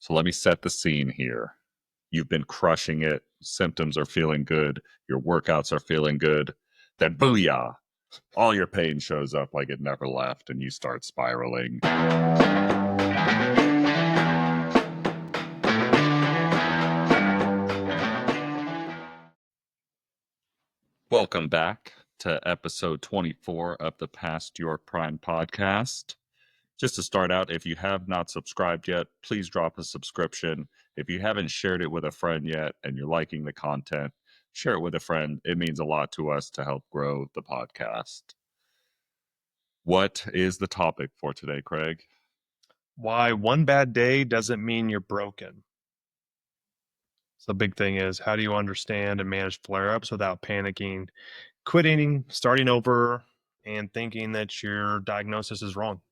So let me set the scene here. You've been crushing it. Symptoms are feeling good. Your workouts are feeling good. Then booyah, all your pain shows up like it never left and you start spiraling. Welcome back to episode 24 of the Past Your Prime podcast. Just to start out, if you have not subscribed yet, please drop a subscription. If you haven't shared it with a friend yet and you're liking the content, share it with a friend. It means a lot to us to help grow the podcast. What is the topic for today, Craig? Why one bad day doesn't mean you're broken. So the big thing is, how do you understand and manage flare-ups without panicking, quitting, starting over, and thinking that your diagnosis is wrong?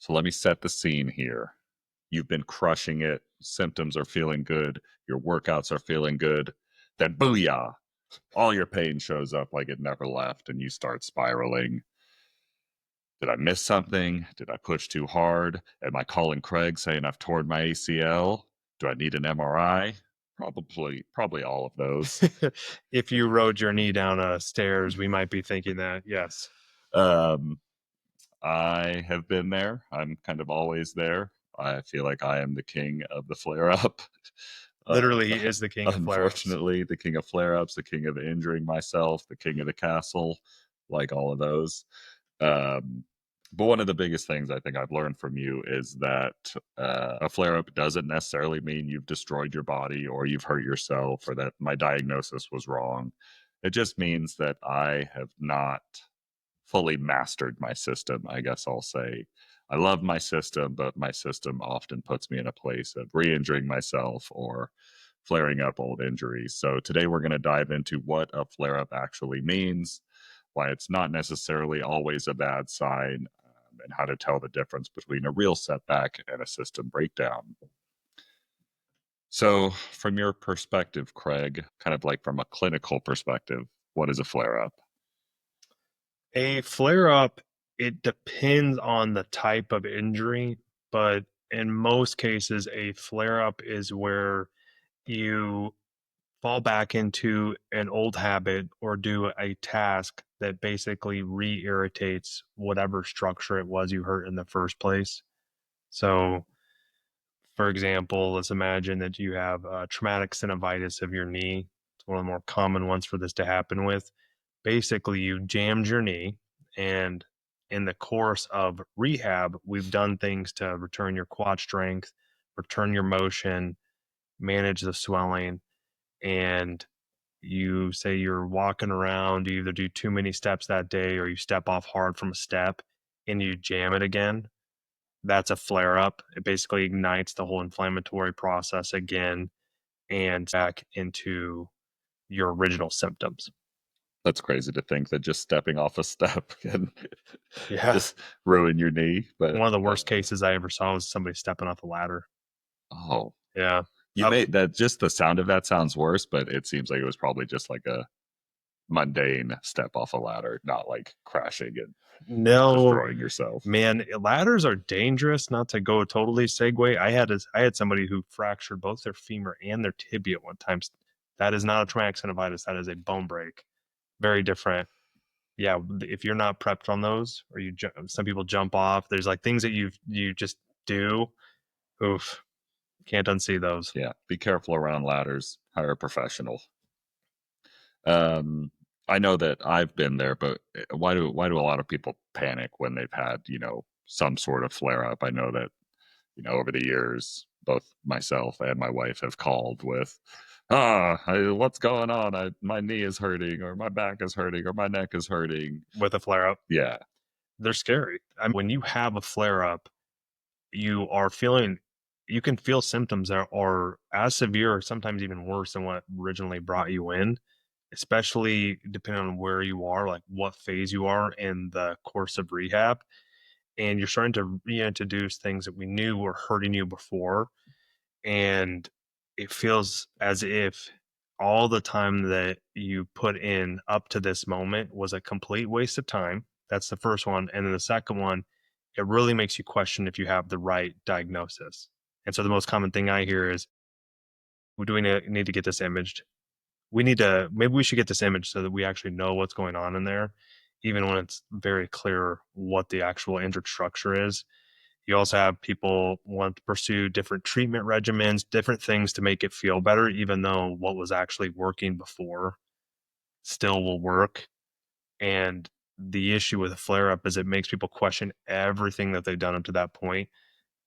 So let me set the scene here. You've been crushing it. Symptoms are feeling good. Your workouts are feeling good. Then booyah, all your pain shows up like it never left and you start spiraling. Did I miss something? Did I push too hard? Am I calling Craig saying I've torn my ACL? Do I need an MRI? Probably all of those. If you rode your knee down stairs, we might be thinking that, yes. I have been there. I'm kind of always there. I feel like I am the king of the flare up. Literally, he is the king of flare-ups. Unfortunately, the king of flare ups, the king of injuring myself, the king of the castle, like all of those. Um, but one of the biggest things I think I've learned from you is that a flare up doesn't necessarily mean you've destroyed your body or you've hurt yourself or that my diagnosis was wrong. It just means that I have not fully mastered my system, I guess I'll say. I love my system, but my system often puts me in a place of re injuring myself or flaring up old injuries. So today we're going to dive into what a flare up actually means, why it's not necessarily always a bad sign, and how to tell the difference between a real setback and a system breakdown. So, from your perspective, Craig, kind of like from a clinical perspective, what is a flare up? A flare-up, it depends on the type of injury, but in most cases, a flare-up is where you fall back into an old habit or do a task that basically re-irritates whatever structure it was you hurt in the first place. So, for example, let's imagine that you have traumatic synovitis of your knee. It's one of the more common ones for this to happen with. Basically, you jammed your knee, and in the course of rehab, we've done things to return your quad strength, return your motion, manage the swelling, and you say you're walking around, you either do too many steps that day or you step off hard from a step and you jam it again. That's a flare up. It basically ignites the whole inflammatory process again and back into your original symptoms. That's crazy to think that just stepping off a step can Yeah. just ruin your knee. But One of the worst cases I ever saw was somebody stepping off a ladder. oh, Yeah. you made that, just the sound of that sounds worse, but it seems like it was probably just like a mundane step off a ladder, not like crashing and No, destroying yourself. man, ladders are dangerous. Not to go totally segue. I had somebody who fractured both their femur and their tibia at one time. That is not a traumatic synovitis. That is a bone break. Very different. Yeah, if you're not prepped on those, or some people jump off. There's like things that you just do. Oof, can't unsee those. Yeah, be careful around ladders. Hire a professional. Um, I know that I've been there, but why do a lot of people panic when they've had some sort of flare up? I know that over the years, both myself and my wife have called with, what's going on? My knee is hurting, or my back is hurting, or my neck is hurting. With a flare up, Yeah, they're scary. I mean, when you have a flare up, you are feeling you can feel symptoms that are as severe or sometimes even worse than what originally brought you in, especially depending on where you are, like what phase you are in the course of rehab. And you're starting to reintroduce things that we knew were hurting you before. And it feels as if all the time that you put in up to this moment was a complete waste of time. That's the first one. And then the second one, it really makes you question if you have the right diagnosis. And so the most common thing I hear is, "We do we need to get this imaged? We need to maybe we should get this image so that we actually know what's going on in there, even when it's very clear what the actual injured structure is." You also have people want to pursue different treatment regimens, different things to make it feel better, even though what was actually working before still will work. And the issue with a flare up is it makes people question everything that they've done up to that point,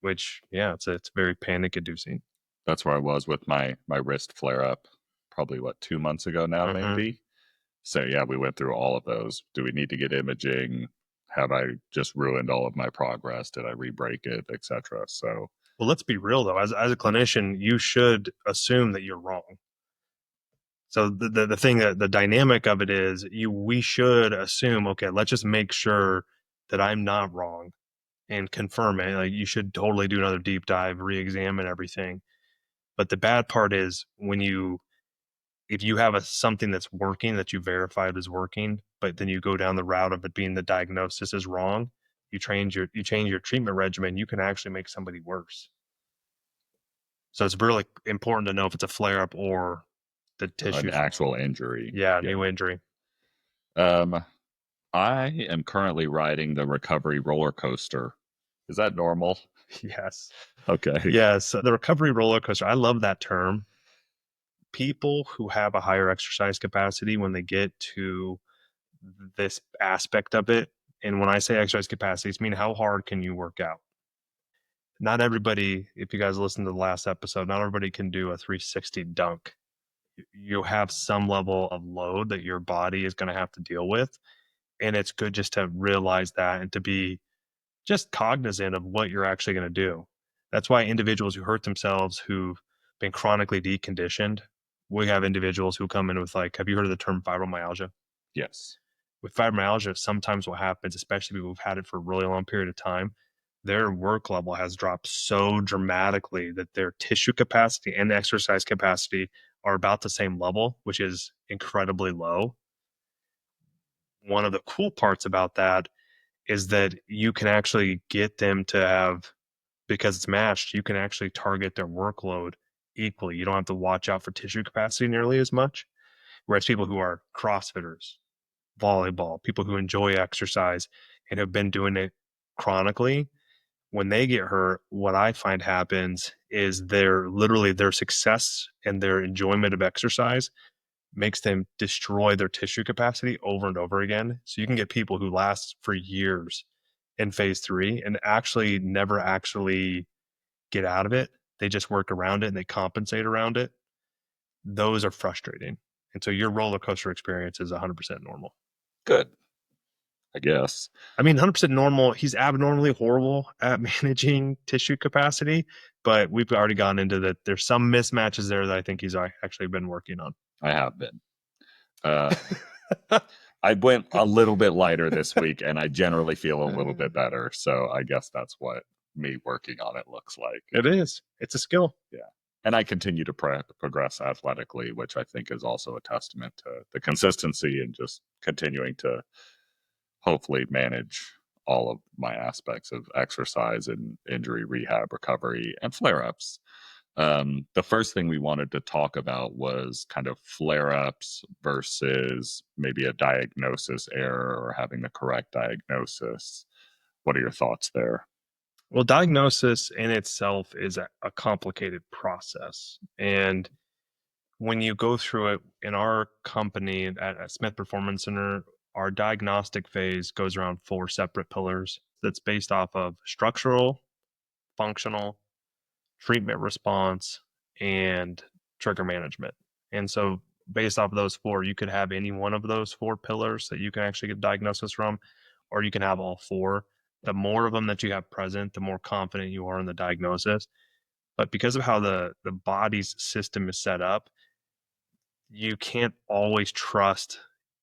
which, yeah, it's very panic inducing. That's where I was with my wrist flare up, probably what 2 months ago now, Hmm. maybe. So yeah, we went through all of those. Do we need to get imaging? Have I just ruined all of my progress? Did I re-break it, etc.? So Well, let's be real though. As a clinician, you should assume that you're wrong. So the thing that the dynamic of it is we should assume, okay, let's just make sure that I'm not wrong and confirm it. Like you should totally do another deep dive, re-examine everything. But the bad part is when you if you have something that's working that you verified is working, but then you go down the route of it being the diagnosis is wrong, you change your treatment regimen, you can actually make somebody worse. So it's really important to know if it's a flare up or the an tissues wrong. actual injury. Yeah, Yeah. new injury. Um, I am currently riding the recovery roller coaster. Is that normal? Yes. Okay. Yes. The recovery roller coaster. I love that term. People who have a higher exercise capacity, when they get to this aspect of it, and when I say exercise capacity, it's mean how hard can you work out? Not everybody, if you guys listen to the last episode, not everybody can do a 360 dunk. You have some level of load that your body is going to have to deal with. And it's good just to realize that and to be just cognizant of what you're actually going to do. That's why individuals who hurt themselves, who've been chronically deconditioned, we have individuals who come in with, like, have you heard of the term fibromyalgia? Yes. With fibromyalgia, sometimes what happens, especially people who've had it for a really long period of time, their work level has dropped so dramatically that their tissue capacity and exercise capacity are about the same level, which is incredibly low. One of the cool parts about that is that you can actually get them to have, because it's matched, you can actually target their workload equally. You don't have to watch out for tissue capacity nearly as much. Whereas people who are CrossFitters, volleyball, people who enjoy exercise and have been doing it chronically, when they get hurt, what I find happens is their success and their enjoyment of exercise makes them destroy their tissue capacity over and over again. So you can get people who last for years in phase 3 and actually never actually get out of it. They just work around it and they compensate around it. Those are frustrating. And so your roller coaster experience is 100% normal. Good. I guess. I mean, 100% normal. He's abnormally horrible at managing tissue capacity, but we've already gone into that. There's some mismatches there that I think he's actually been working on. I have been. Uh, I went a little bit lighter this week, and I generally feel a little bit better. So I guess that's what me working on it looks like. It is. It's a skill. Yeah. And I continue to progress athletically, which I think is also a testament to the consistency and just continuing to hopefully manage all of my aspects of exercise and injury rehab, recovery, and flare ups. The first thing we wanted to talk about was kind of flare ups versus maybe a diagnosis error or having the correct diagnosis. What are your thoughts there? Well, diagnosis in itself is a complicated process. And when you go through it in our company at Smith Performance Center, our diagnostic phase goes around 4 separate pillars that's based off of structural, functional, treatment response, and trigger management. And so, based off of those 4, you could have any one of those 4 pillars that you can actually get diagnosis from, or you can have all 4. The more of them that you have present, the more confident you are in the diagnosis. But because of how the body's system is set up, you can't always trust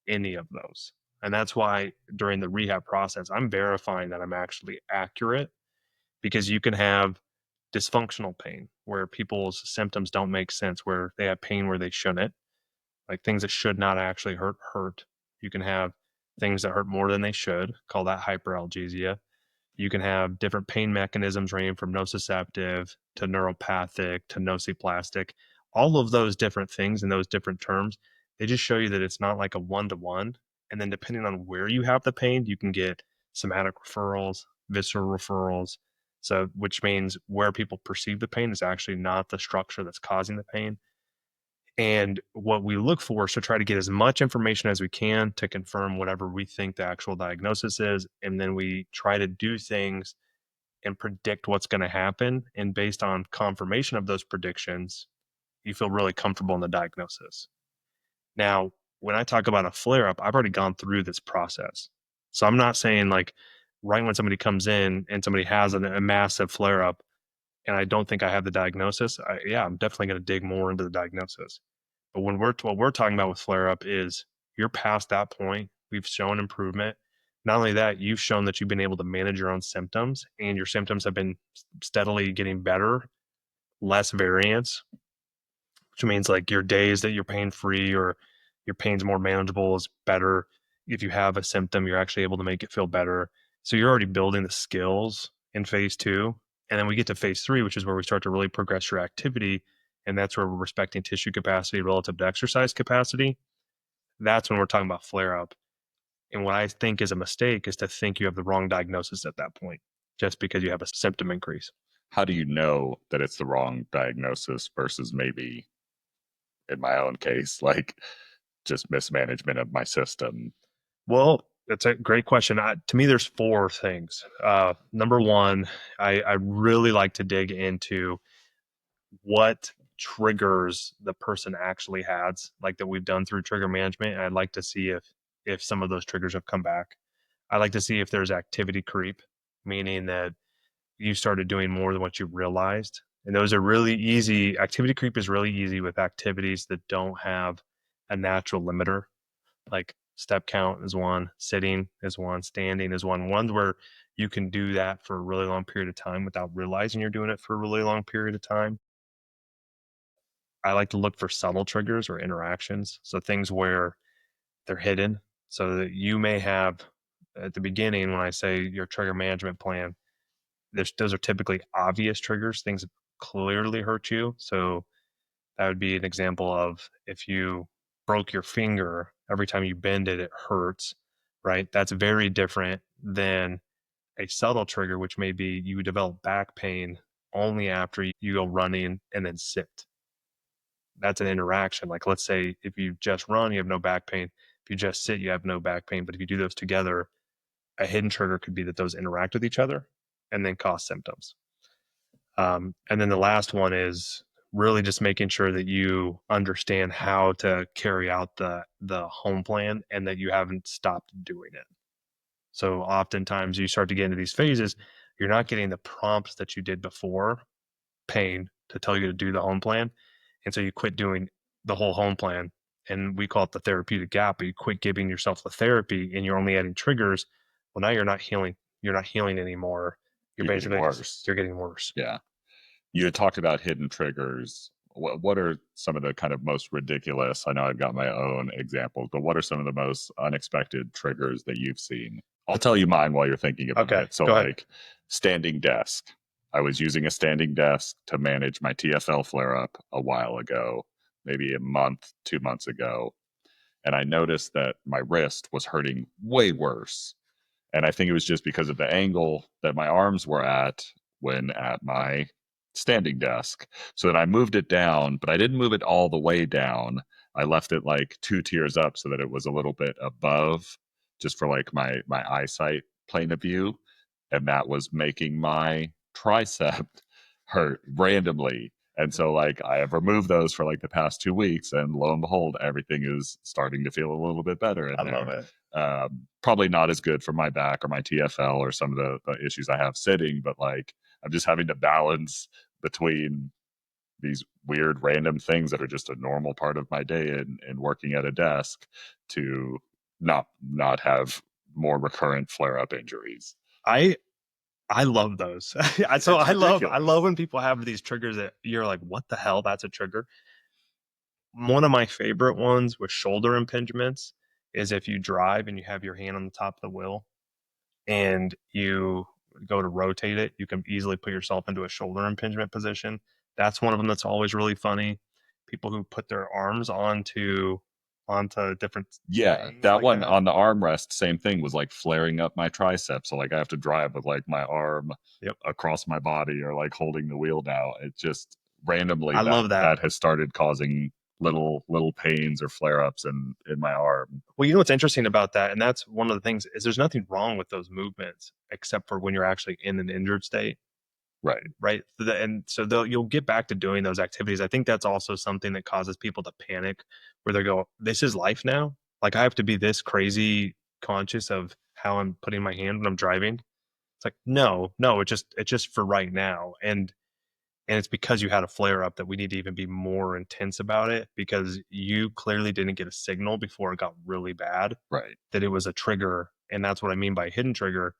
any of those. And that's why during the rehab process, I'm verifying that I'm actually accurate, because you can have dysfunctional pain where people's symptoms don't make sense, where they have pain where they shouldn't, like things that should not actually hurt. You can have things that hurt more than they should, call that hyperalgesia. You can have different pain mechanisms ranging from nociceptive to neuropathic to nociplastic. All of those different things and those different terms, they just show you that it's not like a one-to-one. And then depending on where you have the pain, you can get somatic referrals, visceral referrals. So, which means where people perceive the pain is actually not the structure that's causing the pain. And what we look for is to try to get as much information as we can to confirm whatever we think the actual diagnosis is. And then we try to do things and predict what's going to happen. And based on confirmation of those predictions, you feel really comfortable in the diagnosis. Now, when I talk about a flare up, I've already gone through this process. So I'm not saying like right when somebody comes in and somebody has a massive flare up and I don't think I have the diagnosis, yeah, I'm definitely going to dig more into the diagnosis. But when what we're talking about with flare up is you're past that point. We've shown improvement. Not only that, you've shown that you've been able to manage your own symptoms and your symptoms have been steadily getting better, less variance, which means like your days that you're pain free or your pain's more manageable is better. If you have a symptom, you're actually able to make it feel better. So you're already building the skills in phase two. And then we get to phase three, which is where we start to really progress your activity. And that's where we're respecting tissue capacity relative to exercise capacity. That's when we're talking about flare up. And what I think is a mistake is to think you have the wrong diagnosis at that point, just because you have a symptom increase. How do you know that it's the wrong diagnosis versus maybe, in my own case, like just mismanagement of my system? Well, that's a great question. To me, there's four things. Number one, I really like to dig into what triggers the person actually has, like that we've done through trigger management. And I'd like to see if some of those triggers have come back. I like to see if there's activity creep, meaning that you started doing more than what you realized. And those are really easy. Activity creep is really easy with activities that don't have a natural limiter, like step count is one, sitting is one, standing is one. Ones where you can do that for a really long period of time without realizing you're doing it for a really long period of time. I like to look for subtle triggers or interactions. So things where they're hidden so that you may have at the beginning when I say your trigger management plan, those are typically obvious triggers, things that clearly hurt you. So that would be an example of if you broke your finger, every time you bend it, it hurts, right? That's very different than a subtle trigger, which may be you develop back pain only after you go running and then sit. That's an interaction. Like, let's say if you just run, you have no back pain. If you just sit, you have no back pain. But if you do those together, a hidden trigger could be that those interact with each other and then cause symptoms. And then the last one is really just making sure that you understand how to carry out the home plan and that you haven't stopped doing it. So oftentimes you start to get into these phases, you're not getting the prompts that you did before pain to tell you to do the home plan. And so you quit doing the whole home plan. And we call it the therapeutic gap, but you quit giving yourself the therapy and you're only adding triggers. Well, now you're not healing. You're not healing anymore. You're You're getting basically, worse. you're getting worse. Yeah. You had talked about hidden triggers. What are some of the kind of most ridiculous? I know I've got my own examples, but what are some of the most unexpected triggers that you've seen? I'll tell you mine while you're thinking about Okay, it. So, go ahead. like standing desk. I was using a standing desk to manage my TFL flare up a while ago, maybe a month, 2 months ago. And I noticed that my wrist was hurting way worse. And I think it was just because of the angle that my arms were at when at my standing desk. So then I moved it down, but I didn't move it all the way down. I left it like 2 tiers up so that it was a little bit above, just for like my eyesight plane of view. And that was making my tricep hurt randomly. And so like I have removed those for like the past 2 weeks, and lo and behold, everything is starting to feel a little bit better in I love there. it. Probably not as good for my back or my TFL or some of the issues I have sitting, but like I'm just having to balance between these weird random things that are just a normal part of my day and working at a desk to not have more recurrent flare up injuries. I I love those. So It's I love ridiculous. when people have these triggers that you're like, what the hell? That's a trigger. One of my favorite ones with shoulder impingements is if you drive and you have your hand on the top of the wheel and you go to rotate it, you can easily put yourself into a shoulder impingement position. That's one of them that's always really funny. People who put their arms onto different Yeah, things that like one that. on the armrest, same thing, was like flaring up my triceps. So like I have to drive with like my arm Yep. across my body or like holding the wheel now. It just randomly I love that. that has started causing little pains or flare ups in my arm. Well, you know what's interesting about that, and that's one of the things is there's nothing wrong with those movements except for when you're actually in an injured state, Right. right? And so you'll get back to doing those activities. I think that's also something that causes people to panic, where they go, "This is life now. Like I have to be this crazy conscious of how I'm putting my hand when I'm driving." It's like, no, it's just for right now, and it's because you had a flare up that we need to even be more intense about it because you clearly didn't get a signal before it got really bad Right. that it was a trigger. And that's what I mean by hidden trigger.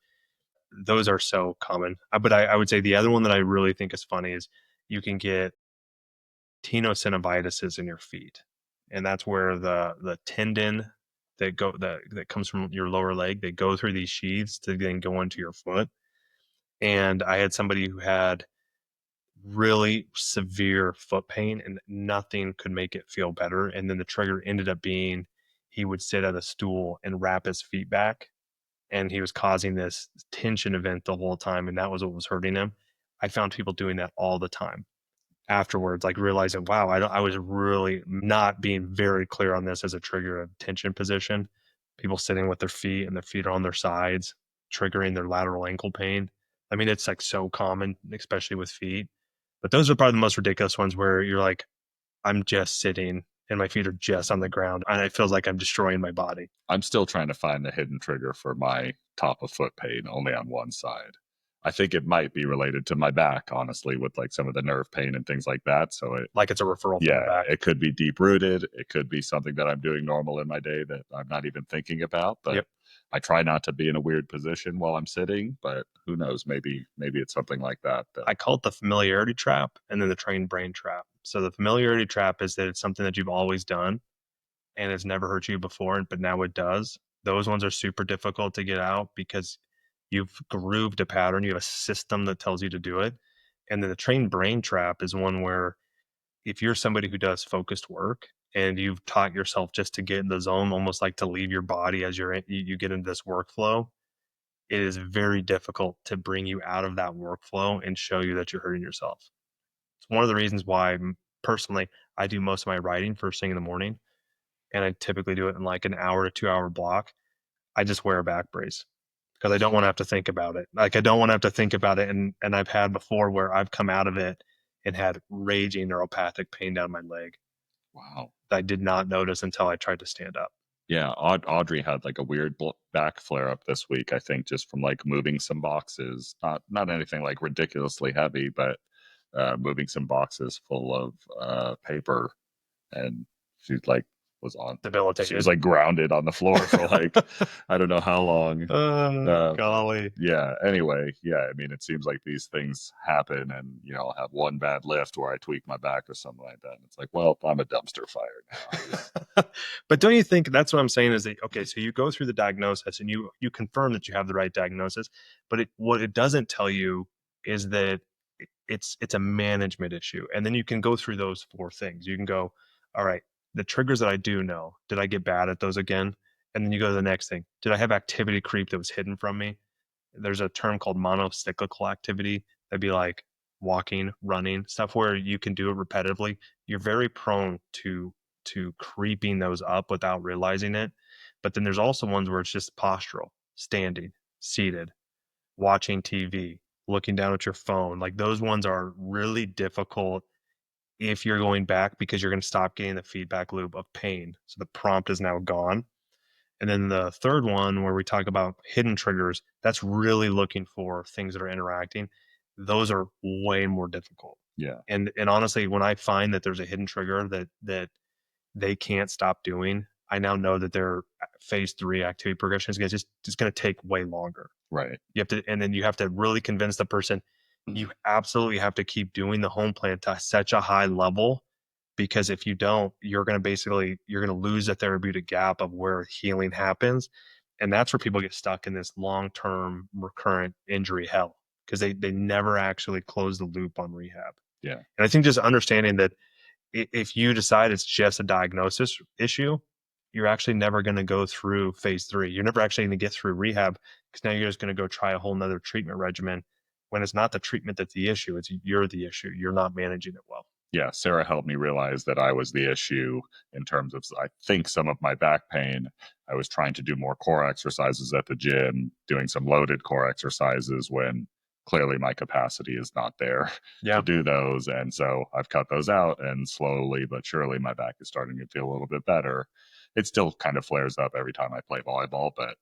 Those are so common. But I would say the other one that I really think is funny is you can get tenosynovitis in your feet. And that's where the tendon that comes from your lower leg, they go through these sheaths to then go into your foot. And I had somebody who had really severe foot pain and nothing could make it feel better. And then the trigger ended up being he would sit at a stool and wrap his feet back and he was causing this tension event the whole time. And that was what was hurting him. I found people doing that all the time afterwards, like realizing, wow, I was really not being very clear on this as a trigger of tension position. People sitting with their feet and their feet are on their sides, triggering their lateral ankle pain. I mean, it's like so common, especially with feet. But those are probably the most ridiculous ones where you're like, I'm just sitting and my feet are just on the ground and it feels like I'm destroying my body. I'm still trying to find the hidden trigger for my top of foot pain only on one side. I think it might be related to my back, honestly, with like some of the nerve pain and things like that. So it, Like it's a referral from the yeah, back. it could be deep rooted. It could be something that I'm doing normal in my day that I'm not even thinking about. But Yep. I try not to be in a weird position while I'm sitting. But who knows? Maybe it's something like that. I call it the familiarity trap and then the trained brain trap. So the familiarity trap is that it's something that you've always done and it's never hurt you before, but now it does. Those ones are super difficult to get out because you've grooved a pattern, you have a system that tells you to do it. And then the trained brain trap is one where if you're somebody who does focused work and you've taught yourself just to get in the zone, almost like to leave your body as you get into this workflow, it is very difficult to bring you out of that workflow and show you that you're hurting yourself. It's one of the reasons why personally I do most of my writing first thing in the morning and I typically do it in like an hour to 2 hour block. I just wear a back brace because I don't want to have to think about it. Like I don't want to have to think about it. And I've had before where I've come out of it and had raging neuropathic pain down my leg Wow. that I did not notice until I tried to stand up. Yeah, Audrey had like a weird back flare up this week. I think just from like moving some boxes, not anything like ridiculously heavy, but moving some boxes full of paper, and she like was on. She was Debilitated. like grounded on the floor for like I don't know how long. Uh, Golly. yeah. Anyway, yeah. I mean, it seems like these things happen, and I'll have one bad lift where I tweak my back or something like that. And it's like, well, I'm a dumpster fire now. But don't you think that's what I'm saying is that okay, so you go through the diagnosis and you confirm that you have the right diagnosis, but what it doesn't tell you is that it's a management issue. And then you can go through those four things. You can go, all right, the triggers that I do know, did I get bad at those again? And then you go to the next thing. Did I have activity creep that was hidden from me? There's a term called monocyclical activity. That'd be like walking, running, stuff where you can do it repetitively. You're very prone to creeping those up without realizing it. But then there's also ones where it's just postural, standing, seated, watching TV, looking down at your phone. Like those ones are really difficult if you're going back because you're going to stop getting the feedback loop of pain. So the prompt is now gone. And then the third one, where we talk about hidden triggers, that's really looking for things that are interacting. Those are way more difficult. Yeah. And honestly, when I find that there's a hidden trigger that they can't stop doing, I now know that their phase 3 activity progression is just going to take way longer. Right. You have to, and then you have to really convince the person you absolutely have to keep doing the home plan to such a high level because if you don't, you're going to lose a therapeutic gap of where healing happens. And that's where people get stuck in this long-term recurrent injury hell because they never actually close the loop on rehab. Yeah. And I think just understanding that if you decide it's just a diagnosis issue, you're actually never going to go through phase 3. You're never actually going to get through rehab because now you're just going to go try a whole nother treatment regimen when it's not the treatment that's the issue. It's you're the issue. You're not managing it well. Yeah, Sarah helped me realize that I was the issue in terms of, I think, some of my back pain. I was trying to do more core exercises at the gym, doing some loaded core exercises when clearly my capacity is not there to Yeah. do those. And so I've cut those out, and slowly but surely my back is starting to feel a little bit better. It still kind of flares up every time I play volleyball, but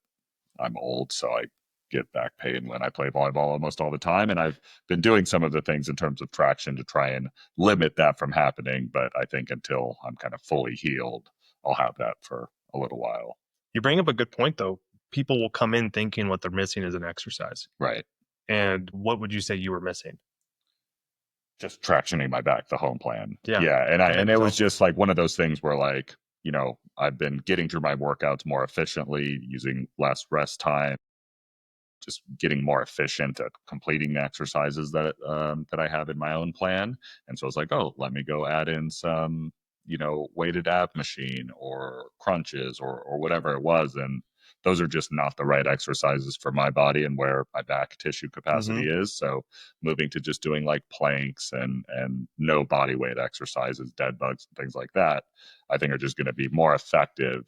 I'm old, so I get back pain when I play volleyball almost all the time. And I've been doing some of the things in terms of traction to try and limit that from happening. But I think until I'm kind of fully healed, I'll have that for a little while. You bring up a good point, though. People will come in thinking what they're missing is an exercise. Right. And what would you say you were missing? Just tractioning my back, the home plan. Yeah. Yeah. And it was So just like one of those things where, like, I've been getting through my workouts more efficiently, using less rest time, just getting more efficient at completing the exercises that I have in my own plan. And so I was like, oh, let me go add in some, weighted ab machine or crunches or whatever it was. And those are just not the right exercises for my body and where my back tissue mhm. capacity is. So moving to just doing like planks and no body weight exercises, dead bugs, and things like that, I think are just going to be more effective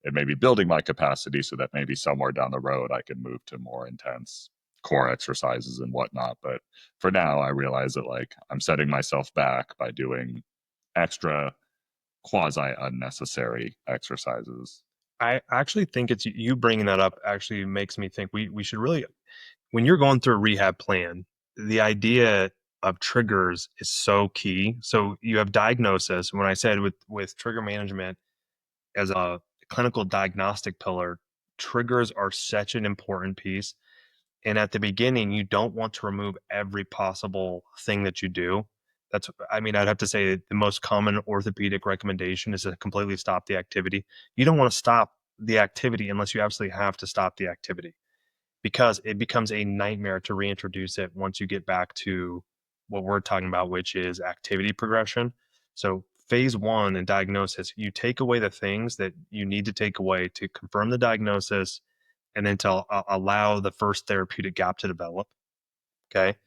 and maybe building my capacity so that maybe somewhere down the road I can move to more intense core exercises and whatnot. But for now, I realize that, like, I'm setting myself back by doing extra quasi unnecessary exercises. I actually think it's you bringing that up actually makes me think we should really, when you're going through a rehab plan, the idea of triggers is so key. So you have diagnosis. When I said with trigger management as a clinical diagnostic pillar, triggers are such an important piece. And at the beginning, you don't want to remove every possible thing that you do. I mean, I'd have to say the most common orthopedic recommendation is to completely stop the activity. You don't want to stop the activity unless you absolutely have to stop the activity because it becomes a nightmare to reintroduce it once you get back to what we're talking about, which is activity progression. So, phase 1 in diagnosis, you take away the things that you need to take away to confirm the diagnosis and then to allow the first therapeutic gap to develop. Okay.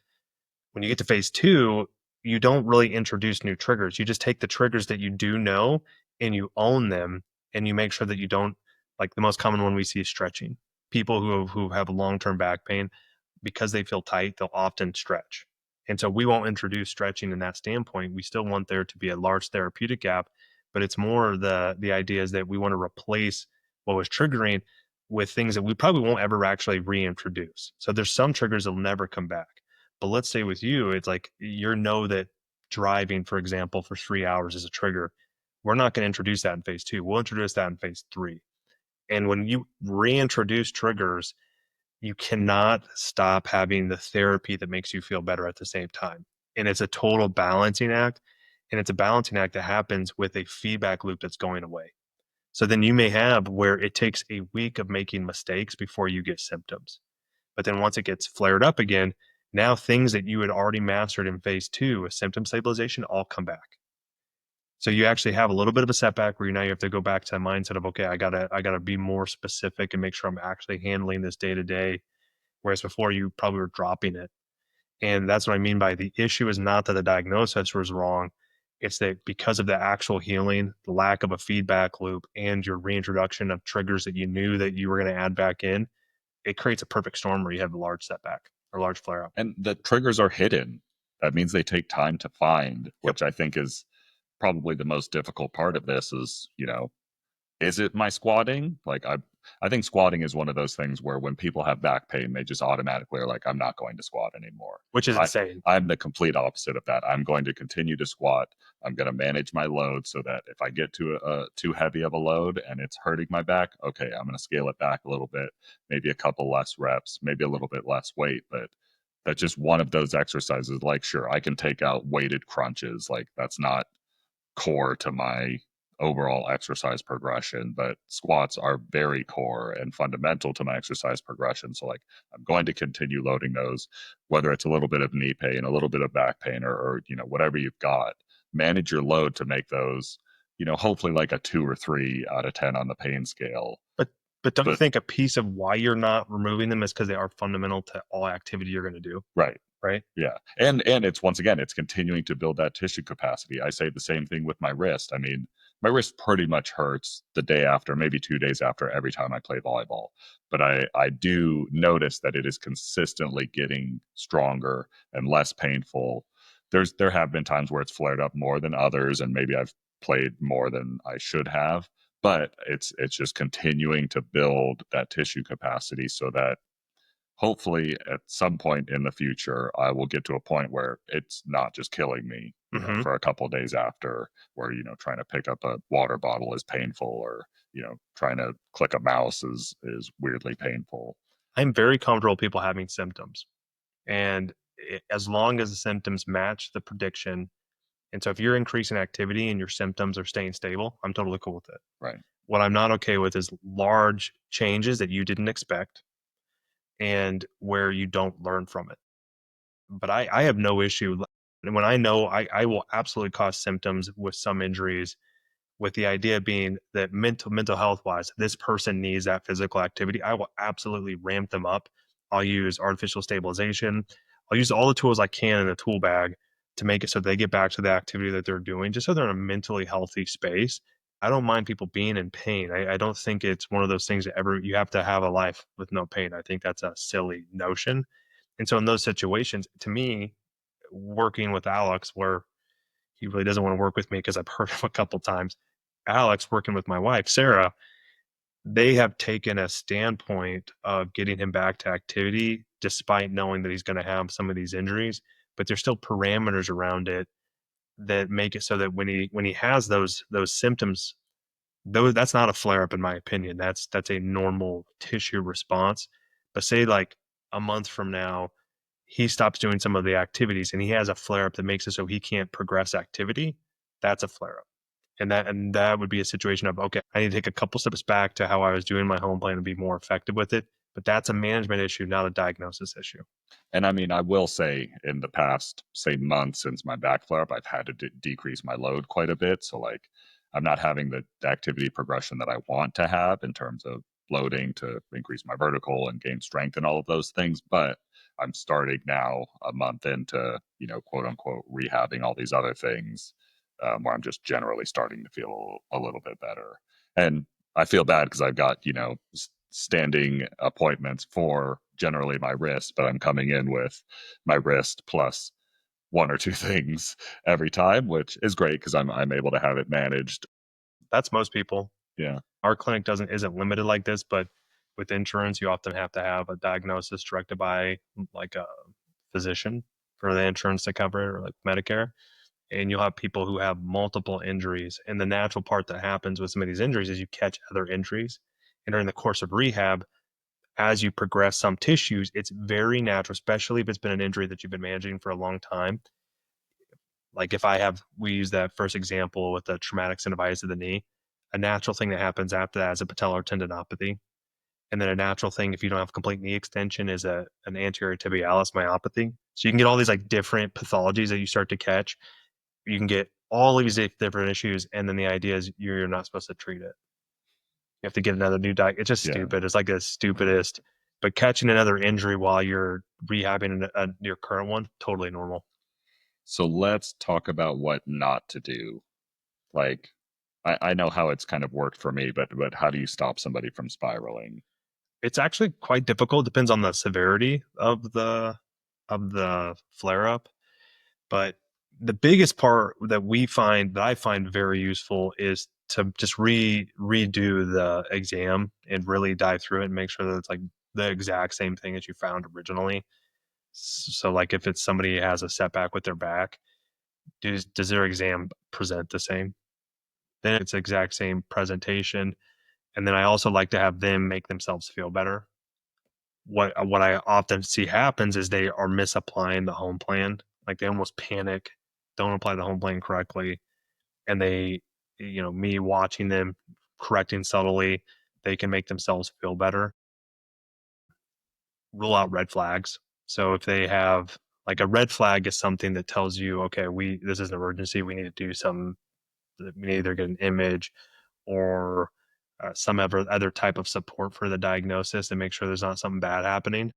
When you get to phase 2, you don't really introduce new triggers. You just take the triggers that you do know and you own them and you make sure that you don't, like the most common one we see is stretching. People who have long-term back pain, because they feel tight, they'll often stretch. And so we won't introduce stretching in that standpoint. We still want there to be a large therapeutic gap, but it's more the idea is that we want to replace what was triggering with things that we probably won't ever actually reintroduce. So there's some triggers that'll never come back. But let's say with you, it's like you know that driving, for example, for 3 hours is a trigger. We're not going to introduce that in phase 2. We'll introduce that in phase 3. And when you reintroduce triggers, you cannot stop having the therapy that makes you feel better at the same time. And it's a total balancing act. And it's a balancing act that happens with a feedback loop that's going away. So then you may have where it takes a week of making mistakes before you get symptoms. But then once it gets flared up again, now things that you had already mastered in phase 2 with symptom stabilization all come back. So you actually have a little bit of a setback where now you have to go back to the mindset of, okay, I gotta be more specific and make sure I'm actually handling this day to day. Whereas before you probably were dropping it. And that's what I mean by the issue is not that the diagnosis was wrong. It's that because of the actual healing, the lack of a feedback loop, and your reintroduction of triggers that you knew that you were going to add back in, it creates a perfect storm where you have a large setback or large flare up. And the triggers are hidden. That means they take time to find, Yep. which I think is probably the most difficult part of this is, is it my squatting? Like, I think squatting is one of those things where when people have back pain, they just automatically are like, I'm not going to squat anymore. Which is I insane. I'm the complete opposite of that. I'm going to continue to squat. I'm going to manage my load so that if I get to a too heavy of a load and it's hurting my back, okay, I'm going to scale it back a little bit, maybe a couple less reps, maybe a little bit less weight, but that's just one of those exercises. Like, sure, I can take out weighted crunches. Like, that's not core to my overall exercise progression, but squats are very core and fundamental to my exercise progression. So like I'm going to continue loading those, whether it's a little bit of knee pain, a little bit of back pain, or whatever you've got. Manage your load to make those, hopefully like a 2 or 3 out of 10 on the pain scale. But don't you But think a piece of why you're not removing them is because they are fundamental to all activity you're going to do, right. right? Yeah. And it's once again, it's continuing to build that tissue capacity. I say the same thing with my wrist. I mean, my wrist pretty much hurts the day after, maybe 2 days after every time I play volleyball. But I do notice that it is consistently getting stronger and less painful. There have been times where it's flared up more than others, and maybe I've played more than I should have. But it's just continuing to build that tissue capacity so that hopefully at some point in the future I will get to a point where it's not just killing me, Mm-hmm. for a couple of days after, where trying to pick up a water bottle is painful, or trying to click a mouse is weirdly painful. I'm very comfortable with people having symptoms, and as long as the symptoms match the prediction, and so if you're increasing activity and your symptoms are staying stable, I'm totally cool with it. Right. What I'm not okay with is large changes that you didn't expect and where you don't learn from it. But I have no issue. And when I know I will absolutely cause symptoms with some injuries, with the idea being that mental health wise, this person needs that physical activity. I will absolutely ramp them up. I'll use artificial stabilization. I'll use all the tools I can in a tool bag to make it so they get back to the activity that they're doing, just so they're in a mentally healthy space. I don't mind people being in pain. I don't think it's one of those things that ever you have to have a life with no pain. I think that's a silly notion. And so in those situations, to me, working with Alex, where he really doesn't want to work with me because I've heard him a couple times. Alex working with my wife, Sarah, they have taken a standpoint of getting him back to activity despite knowing that he's going to have some of these injuries, but there's still parameters around it that make it so that when he has those symptoms, though that's not a flare up in my opinion. That's a normal tissue response. But say like a month from now, he stops doing some of the activities and he has a flare up that makes it so he can't progress activity. That's a flare up. And that would be a situation of, okay, I need to take a couple steps back to how I was doing my home plan and be more effective with it. But that's a management issue, not a diagnosis issue. And I mean, I will say in the past, say, month since my back flare up, I've had to decrease my load quite a bit. So, like, I'm not having the activity progression that I want to have in terms of loading to increase my vertical and gain strength and all of those things. But I'm starting now a month into, quote unquote, rehabbing all these other things, where I'm just generally starting to feel a little bit better. And I feel bad because I've got, standing appointments for generally my wrist, but I'm coming in with my wrist plus 1 or 2 things every time, which is great because I'm able to have it managed. That's most people. Yeah. Our clinic isn't limited like this, but with insurance, you often have to have a diagnosis directed by like a physician for the insurance to cover it, or like Medicare. And you'll have people who have multiple injuries. And the natural part that happens with some of these injuries is you catch other injuries. And during the course of rehab, as you progress some tissues, it's very natural, especially if it's been an injury that you've been managing for a long time. Like if we use that first example with the traumatic synovitis of the knee, a natural thing that happens after that is a patellar tendinopathy. And then a natural thing, if you don't have complete knee extension, is an anterior tibialis myopathy. So you can get all these like different pathologies that you start to catch. You can get all these different issues, and then the idea is you're not supposed to treat it. You have to get another new diet. It's just Yeah. stupid. It's like the stupidest. But catching another injury while you're rehabbing your current one, totally normal. So let's talk about what not to do. Like, I know how it's kind of worked for me, but how do you stop somebody from spiraling? It's actually quite difficult. Depends on the severity of the flare up. But the biggest part that I find very useful is to just redo the exam and really dive through it and make sure that it's like the exact same thing as you found originally. So like if it's somebody who has a setback with their back, does their exam present the same? Then it's the exact same presentation. And then I also like to have them make themselves feel better. What I often see happens is they are misapplying the home plan. Like they almost panic, don't apply the home plan correctly, and me watching them, correcting subtly, they can make themselves feel better. Rule out red flags. So if they have like a red flag is something that tells you, okay, this is an emergency. We need to do some. We need to either get an image or some other type of support for the diagnosis and make sure there's not something bad happening.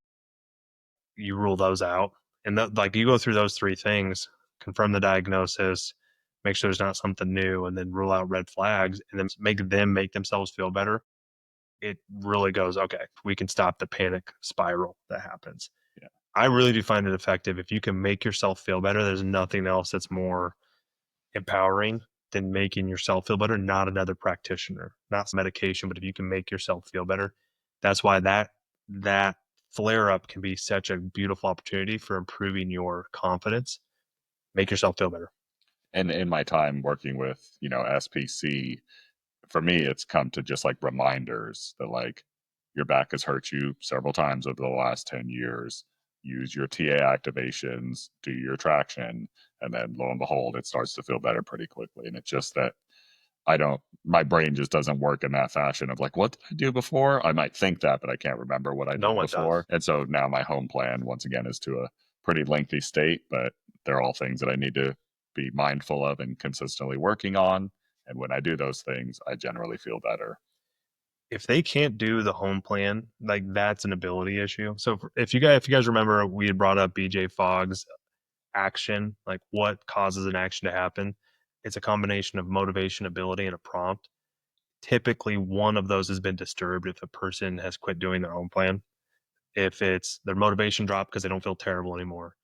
You rule those out, and like you go through those three things: confirm the diagnosis, make sure there's not something new, and then rule out red flags, and then make themselves feel better. It really goes, okay, we can stop the panic spiral that happens. Yeah. I really do find it effective. If you can make yourself feel better, there's nothing else that's more empowering than making yourself feel better. Not another practitioner, not some medication, but if you can make yourself feel better, that's why that flare up can be such a beautiful opportunity for improving your confidence. Make yourself feel better. And in my time working with, SPC, for me, it's come to just like reminders that like your back has hurt you several times over the last 10 years. Use your TA activations, do your traction, and then lo and behold, it starts to feel better pretty quickly. And it's just that my brain just doesn't work in that fashion of like, what did I do before? I might think that, but I can't remember what I No did one before. does. And so now my home plan, once again, is to a pretty lengthy state, but they're all things that I need to be mindful of and consistently working on. And when I do those things, I generally feel better. If they can't do the home plan, like that's an ability issue. So if you guys remember, we had brought up BJ Fogg's action, like what causes an action to happen. It's a combination of motivation, ability, and a prompt. Typically, one of those has been disturbed if a person has quit doing their own plan. If it's their motivation dropped because they don't feel terrible anymore,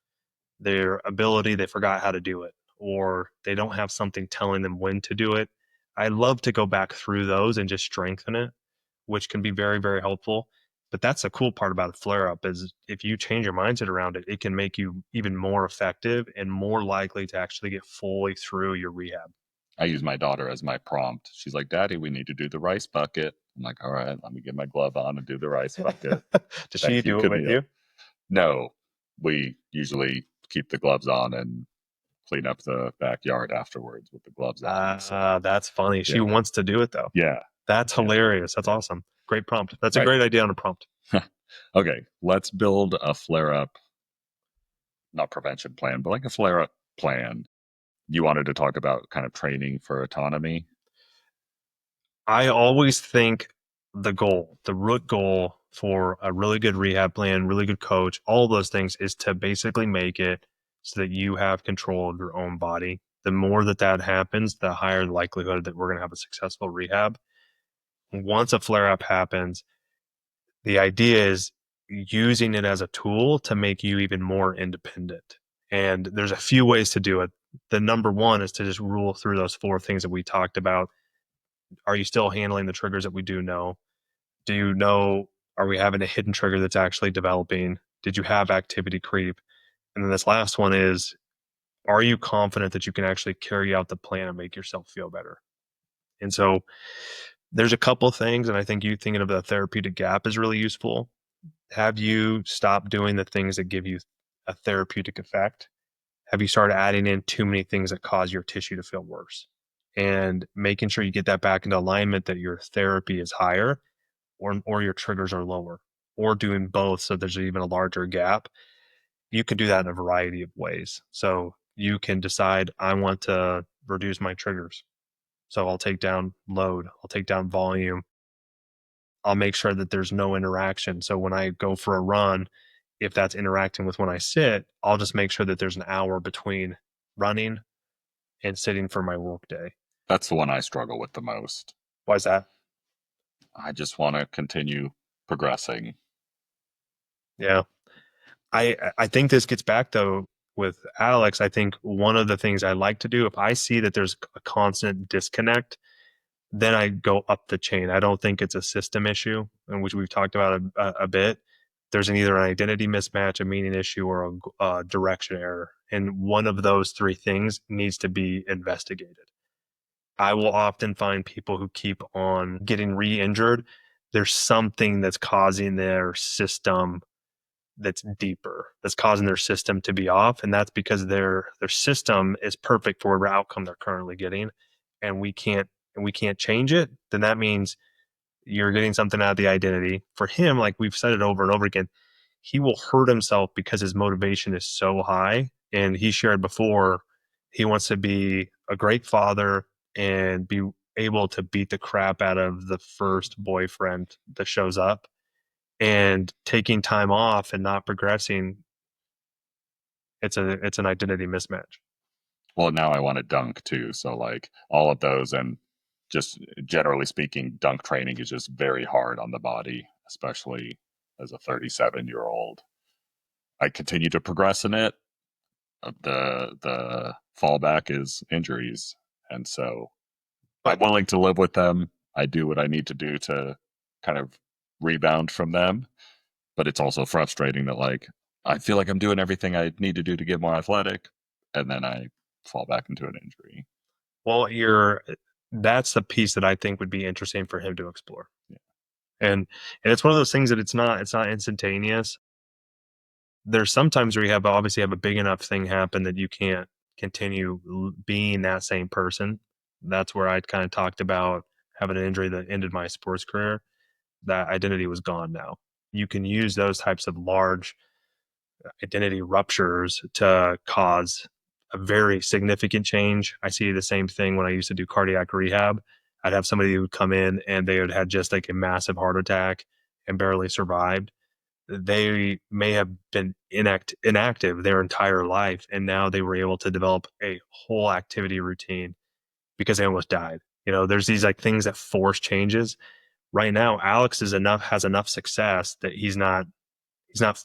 their ability, they forgot how to do it, or they don't have something telling them when to do it. I love to go back through those and just strengthen it, which can be very, very helpful. But that's the cool part about a flare up is if you change your mindset around it, it can make you even more effective and more likely to actually get fully through your rehab. I use my daughter as my prompt. She's like, Daddy, we need to do the rice bucket. I'm like, all right, let me get my glove on and do the rice bucket. Does she Thank you, do it with Camille. you? No, we usually keep the gloves on and clean up the backyard afterwards with the gloves on. So That's funny. She yeah, wants to do it though. yeah, That's yeah, hilarious. That's yeah. awesome. Great prompt. That's a Right. great idea on a prompt. Okay, let's build a flare up, not prevention plan, but like a flare up plan. You wanted to talk about kind of training for autonomy. I always think the root goal for a really good rehab plan, really good coach, all those things is to basically make it so that you have control of your own body. The more that happens, the higher the likelihood that we're going to have a successful rehab. Once a flare up happens, the idea is using it as a tool to make you even more independent. And there's a few ways to do it. The number one is to just rule through those four things that we talked about. Are you still handling the triggers that we do know? Do you know, are we having a hidden trigger that's actually developing? Did you have activity creep? And then this last one is, are you confident that you can actually carry out the plan and make yourself feel better? And so there's a couple things, and I think you thinking of the therapeutic gap is really useful. Have you stopped doing the things that give you a therapeutic effect? Have you started adding in too many things that cause your tissue to feel worse? And making sure you get that back into alignment that your therapy is higher or your triggers are lower, or doing both so there's even a larger gap. You can do that in a variety of ways. So you can decide, I want to reduce my triggers. So I'll take down load, I'll take down volume, I'll make sure that there's no interaction. So when I go for a run, if that's interacting with when I sit, I'll just make sure that there's an hour between running and sitting for my work day. That's the one I struggle with the most. Why is that? I just want to continue progressing. Yeah. I think this gets back though with Alex. I think one of the things I like to do, if I see that there's a constant disconnect, then I go up the chain. I don't think it's a system issue, in which we've talked about a bit. There's either an identity mismatch, a meaning issue, or a direction error. And one of those three things needs to be investigated. I will often find people who keep on getting re-injured. There's something that's causing their system that's deeper, that's causing their system to be off. And that's because their system is perfect for whatever outcome they're currently getting. and we can't change it, then that means you're getting something out of the identity. For him, like we've said it over and over again, he will hurt himself because his motivation is so high. And he shared before, he wants to be a great father and be able to beat the crap out of the first boyfriend that shows up. And taking time off and not progressing, it's an identity mismatch. Well, now I want to dunk too. So like all of those, and just generally speaking, dunk training is just very hard on the body, especially as a 37-year-old. I continue to progress in it. The fallback is injuries, and so I'm willing to live with them. I do what I need to do to kind of rebound from them, but it's also frustrating that like I feel like I'm doing everything I need to do to get more athletic, and then I fall back into an injury. Well, that's the piece that I think would be interesting for him to explore. Yeah. And it's one of those things that it's not instantaneous. There's sometimes where you obviously have a big enough thing happen that you can't continue being that same person. That's where I kind of talked about having an injury that ended my sports career. That identity was gone now. You can use those types of large identity ruptures to cause a very significant change. I see the same thing when I used to do cardiac rehab. I'd have somebody who would come in and they would had just like a massive heart attack and barely survived. They may have been inactive their entire life, and now they were able to develop a whole activity routine because they almost died. There's these like things that force changes. Right now, Alex has enough success that he's not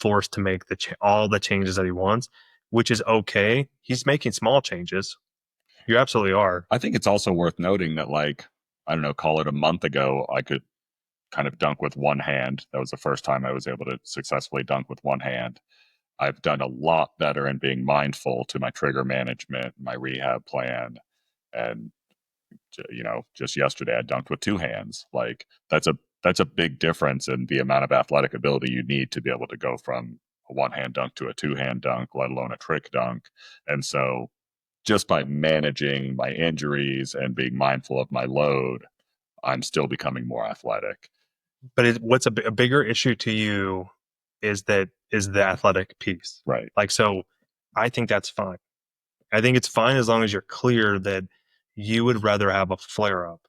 forced to make all the changes that he wants, which is okay. He's making small changes. You absolutely are. I think it's also worth noting that like I don't know, call it a month ago, I could kind of dunk with one hand. That was the first time I was able to successfully dunk with one hand. I've done a lot better in being mindful to my trigger management, my rehab plan, and just yesterday I dunked with two hands. Like that's a big difference in the amount of athletic ability you need to be able to go from a one hand dunk to a two hand dunk, let alone a trick dunk. And so just by managing my injuries and being mindful of my load, I'm still becoming more athletic. But what's a bigger issue to you is the athletic piece. Right. Like, so I think that's fine. I think it's fine as long as you're clear that you would rather have a flare up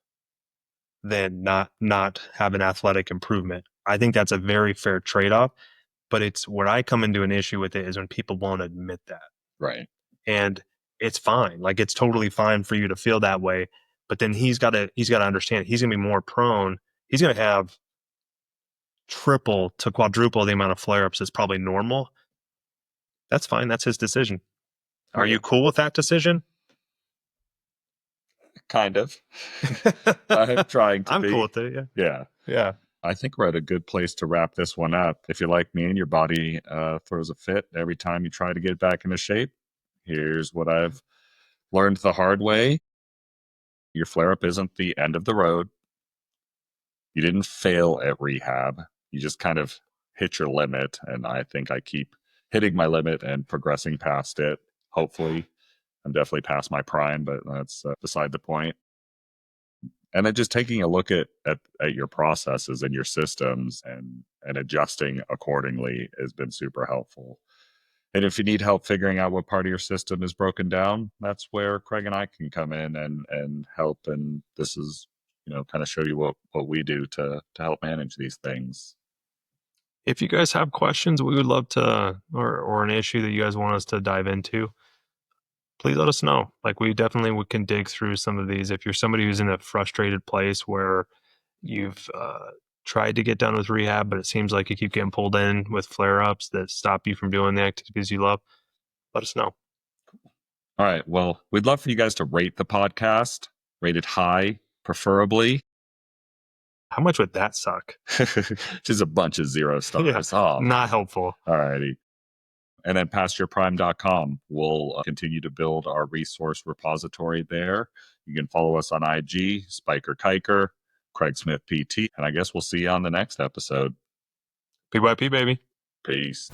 than not have an athletic improvement. I think that's a very fair trade off. But it's where I come into an issue with it is when people won't admit that. Right. And it's fine. Like it's totally fine for you to feel that way. But then he's got to understand he's going to be more prone. He's going to have triple to quadruple the amount of flare ups that's probably normal. That's fine. That's his decision. Are you cool with that decision? Kind of. I'm trying to I'm be. cool with it. Yeah. Yeah. Yeah. I think we're at a good place to wrap this one up. If you're like me and your body throws a fit every time you try to get back into shape, here's what I've learned the hard way. Your flare up isn't the end of the road. You didn't fail at rehab. You just kind of hit your limit. And I think I keep hitting my limit and progressing past it. Hopefully, I'm definitely past my prime, but that's beside the point. And then just taking a look at your processes and your systems and adjusting accordingly has been super helpful. And if you need help figuring out what part of your system is broken down, that's where Craig and I can come in and help. And this is, kind of show you what we do to help manage these things. If you guys have questions, we would love to, or an issue that you guys want us to dive into, please let us know. Like we can dig through some of these. If you're somebody who's in a frustrated place where you've tried to get done with rehab, but it seems like you keep getting pulled in with flare ups that stop you from doing the activities you love, let us know. All right. Well, we'd love for you guys to rate the podcast, rate it high, preferably. How much would that suck? Just a bunch of 0 stars. Yeah, oh, not helpful. All righty. And then pastyourprime.com. We'll continue to build our resource repository there. You can follow us on IG, Spiker Kiker, Craig Smith PT. And I guess we'll see you on the next episode. PYP, baby. Peace.